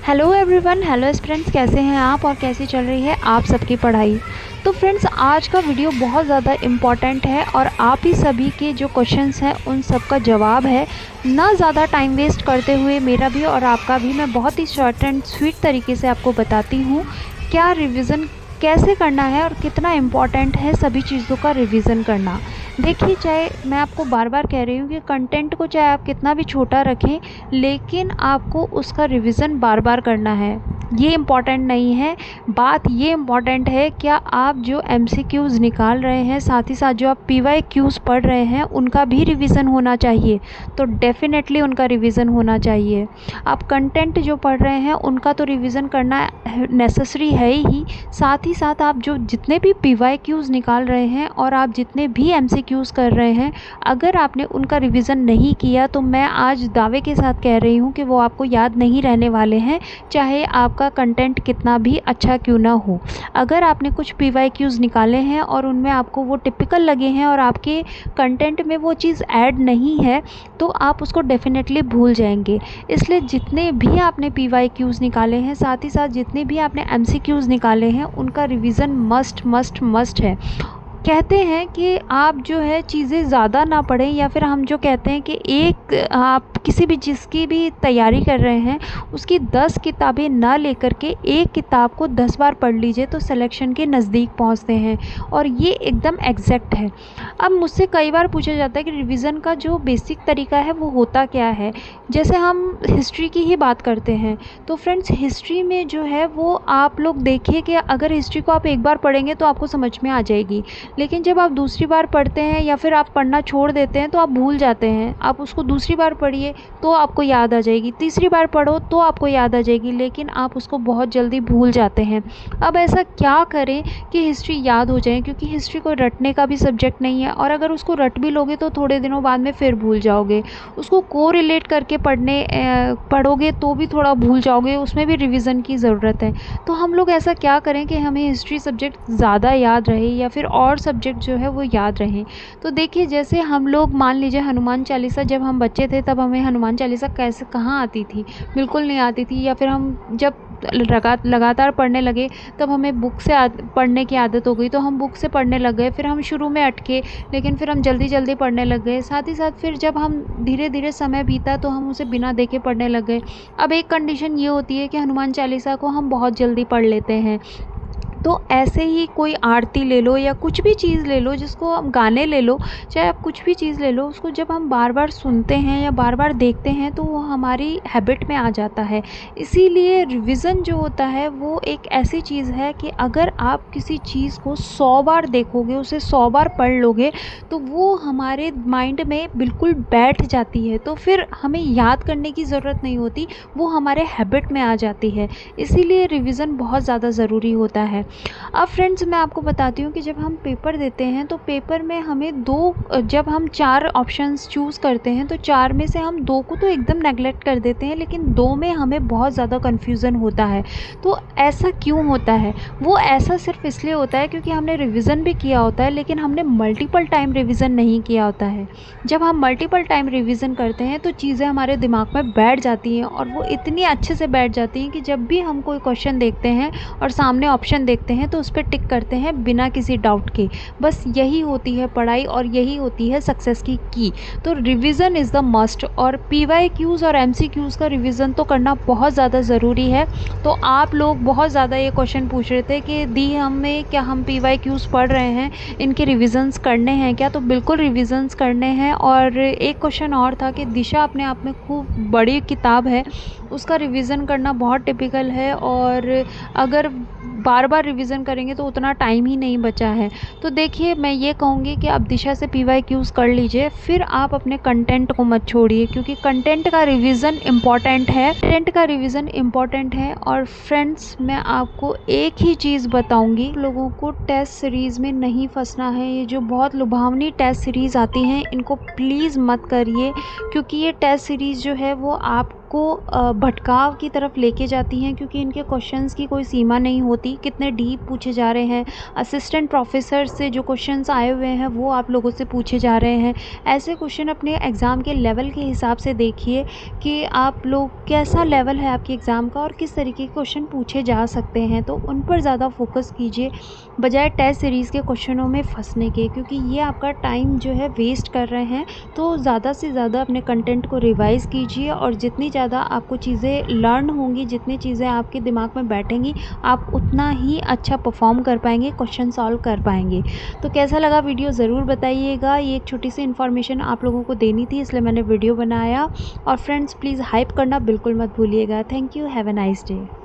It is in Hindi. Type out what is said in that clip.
हेलो एवरीवन, हेलो स्टूडेंट्स, कैसे हैं आप और कैसी चल रही है आप सबकी पढ़ाई। तो फ्रेंड्स, आज का वीडियो बहुत ज़्यादा इम्पॉर्टेंट है और आप ही सभी के जो क्वेश्चंस हैं उन सब का जवाब है। ना ज़्यादा टाइम वेस्ट करते हुए मेरा भी और आपका भी मैं बहुत ही शॉर्ट एंड स्वीट तरीके से आपको बताती हूँ क्या रिवीजन कैसे करना है और कितना इम्पॉर्टेंट है सभी चीज़ों का रिवीजन करना। देखिए, चाहे मैं आपको बार बार कह रही हूँ कि कंटेंट को चाहे आप कितना भी छोटा रखें, लेकिन आपको उसका रिवीजन बार बार करना है। ये इम्पॉर्टेंट नहीं है, बात ये इम्पॉर्टेंट है क्या आप जो एमसीक्यूज़ निकाल रहे हैं, साथ ही साथ जो आप पीवाईक्यूज़ पढ़ रहे हैं उनका भी रिवीजन होना चाहिए। तो डेफिनेटली उनका रिवीजन होना चाहिए। आप कंटेंट जो पढ़ रहे हैं उनका तो रिवीजन करना नेसेसरी है ही, साथ ही साथ आप जो जितने भी पीवाईक्यूज़ निकाल रहे हैं और आप जितने भी एमसीक्यूज़ कर रहे हैं, अगर आपने उनका रिवीजन नहीं किया तो मैं आज दावे के साथ कह रही हूँ कि वो आपको याद नहीं रहने वाले हैं, चाहे आपका कंटेंट कितना भी अच्छा क्यों ना हो। अगर आपने कुछ पीवाईक्यूज़ निकाले हैं और उनमें आपको वो टिपिकल लगे हैं और आपके कंटेंट में वो चीज़ ऐड नहीं है, तो आप उसको डेफिनेटली भूल जाएंगे। इसलिए जितने भी आपने पीवाईक्यूज़ निकाले हैं, साथ ही साथ जितने भी आपने एमसीक्यूज़ निकाले हैं, उनका रिवीजन मस्ट मस्ट मस्ट है। कहते हैं कि आप जो है चीज़ें ज़्यादा ना पढ़ें, या फिर हम जो कहते हैं कि एक आप किसी भी चीज़ की भी तैयारी कर रहे हैं उसकी 10 किताबें ना लेकर के एक किताब को 10 बार पढ़ लीजिए तो सिलेक्शन के नज़दीक पहुंचते हैं, और ये एकदम एग्जैक्ट है। अब मुझसे कई बार पूछा जाता है कि रिवीजन का जो बेसिक तरीका है वो होता क्या है। जैसे हम हिस्ट्री की ही बात करते हैं, तो फ्रेंड्स, हिस्ट्री में जो है वो आप लोग देखिए कि अगर हिस्ट्री को आप एक बार पढ़ेंगे तो आपको समझ में आ जाएगी, लेकिन जब आप दूसरी बार पढ़ते हैं या फिर आप पढ़ना छोड़ देते हैं तो आप भूल जाते हैं। आप उसको दूसरी बार पढ़िए तो आपको याद आ जाएगी, तीसरी बार पढ़ो तो आपको याद आ जाएगी, लेकिन आप उसको बहुत जल्दी भूल जाते हैं। अब ऐसा क्या करें कि हिस्ट्री याद हो जाए, क्योंकि हिस्ट्री कोई रटने का भी सब्जेक्ट नहीं है, और अगर उसको रट भी लोगे तो थोड़े दिनों बाद में फिर भूल जाओगे। उसको को रिलेट करके पढ़ोगे तो भी थोड़ा भूल जाओगे, उसमें भी रिवीजन की ज़रूरत है। तो हम लोग ऐसा क्या करें कि हमें हिस्ट्री सब्जेक्ट ज़्यादा याद रहे या फिर और सब्जेक्ट जो है वो याद रहें। तो देखिए, जैसे हम लोग मान लीजिए हनुमान चालीसा, जब हम बच्चे थे तब हमें हनुमान चालीसा कैसे कहाँ आती थी, बिल्कुल नहीं आती थी, या फिर हम जब लगातार पढ़ने लगे तब हमें बुक से पढ़ने की आदत हो गई, तो हम बुक से पढ़ने लग गए। फिर हम शुरू में अटके, लेकिन फिर हम जल्दी जल्दी पढ़ने लग गए। साथ ही साथ फिर जब हम धीरे धीरे समय बीता तो हम उसे बिना देखे पढ़ने लग गए। अब एक कंडीशन ये होती है कि हनुमान चालीसा को हम बहुत जल्दी पढ़ लेते हैं। तो ऐसे ही कोई आरती ले लो या कुछ भी चीज़ ले लो, जिसको हम गाने ले लो, चाहे आप कुछ भी चीज़ ले लो, उसको जब हम बार बार सुनते हैं या बार बार देखते हैं तो वो हमारी हैबिट में आ जाता है। इसीलिए रिवीजन जो होता है वो एक ऐसी चीज़ है कि अगर आप किसी चीज़ को 100 बार देखोगे, उसे 100 बार पढ़ लोगे, तो वो हमारे माइंड में बिल्कुल बैठ जाती है। तो फिर हमें याद करने की ज़रूरत नहीं होती, वो हमारे हैबिट में आ जाती है। इसीलिए रिवीजन बहुत ज़्यादा ज़रूरी होता है। अब फ्रेंड्स, मैं आपको बताती हूँ कि जब हम पेपर देते हैं तो पेपर में हमें जब हम 4 ऑप्शंस चूज़ करते हैं तो 4 में से हम 2 को तो एकदम नेगलेक्ट कर देते हैं, लेकिन 2 में हमें बहुत ज़्यादा कन्फ्यूज़न होता है। तो ऐसा क्यों होता है? वो ऐसा सिर्फ इसलिए होता है क्योंकि हमने रिवीजन भी किया होता है, लेकिन हमने मल्टीपल टाइम रिवीजन नहीं किया होता है। जब हम मल्टीपल टाइम रिवीजन करते हैं तो चीज़ें हमारे दिमाग में बैठ जाती हैं, और वो इतनी अच्छे से बैठ जाती हैं कि जब भी हम कोई क्वेश्चन देखते हैं और सामने ऑप्शन देखते हैं तो उस पर टिक करते हैं बिना किसी डाउट के। बस यही होती है पढ़ाई और यही होती है सक्सेस की। तो रिवीजन इज़ द मस्ट, और पीवाईक्यूज़ और एमसीक्यूज़ का रिवीजन तो करना बहुत ज़्यादा ज़रूरी है। तो आप लोग बहुत ज़्यादा ये क्वेश्चन पूछ रहे थे कि दी हमें क्या हम पीवाईक्यूज़ पढ़ रहे हैं, इनके रिविजन्स करने हैं क्या? तो बिल्कुल रिविजन्स करने हैं। और एक क्वेश्चन और था कि दिशा अपने आप में खूब बड़ी किताब है, उसका रिवीजन करना बहुत टिपिकल है, और अगर बार बार रिवीजन करेंगे तो उतना टाइम ही नहीं बचा है। तो देखिए, मैं ये कहूँगी कि आप दिशा से पीवाईक्यूज़ कर लीजिए, फिर आप अपने कंटेंट को मत छोड़िए, क्योंकि कंटेंट का रिवीजन इम्पॉर्टेंट है। और फ्रेंड्स, मैं आपको एक ही चीज़ बताऊँगी, लोगों को टेस्ट सीरीज़ में नहीं फंसना है। ये जो बहुत लुभावनी टेस्ट सीरीज़ आती हैं, इनको प्लीज़ मत करिए, क्योंकि ये टेस्ट सीरीज़ जो है वो आप आपको भटकाव की तरफ लेके जाती हैं, क्योंकि इनके क्वेश्चंस की कोई सीमा नहीं होती, कितने डीप पूछे जा रहे हैं। असिस्टेंट प्रोफेसर से जो क्वेश्चंस आए हुए हैं वो आप लोगों से पूछे जा रहे हैं। ऐसे क्वेश्चन अपने एग्ज़ाम के लेवल के हिसाब से देखिए कि आप लोग कैसा लेवल है आपके एग्ज़ाम का और किस तरीके के क्वेश्चन पूछे जा सकते हैं, तो उन पर ज़्यादा फोकस कीजिए बजाय टेस्ट सीरीज़ के क्वेश्चनों में फंसने के, क्योंकि ये आपका टाइम जो है वेस्ट कर रहे हैं। तो ज़्यादा से ज़्यादा अपने कंटेंट को रिवाइज़ कीजिए और जितनी ज़्यादा आपको चीज़ें लर्न होंगी, जितनी चीज़ें आपके दिमाग में बैठेंगी, आप उतना ही अच्छा परफॉर्म कर पाएंगे, क्वेश्चन सॉल्व कर पाएंगे। तो कैसा लगा वीडियो ज़रूर बताइएगा। ये एक छोटी सी इन्फॉर्मेशन आप लोगों को देनी थी, इसलिए मैंने वीडियो बनाया। और फ्रेंड्स प्लीज़ हाइप करना बिल्कुल मत भूलिएगा। Thank you, have a nice day.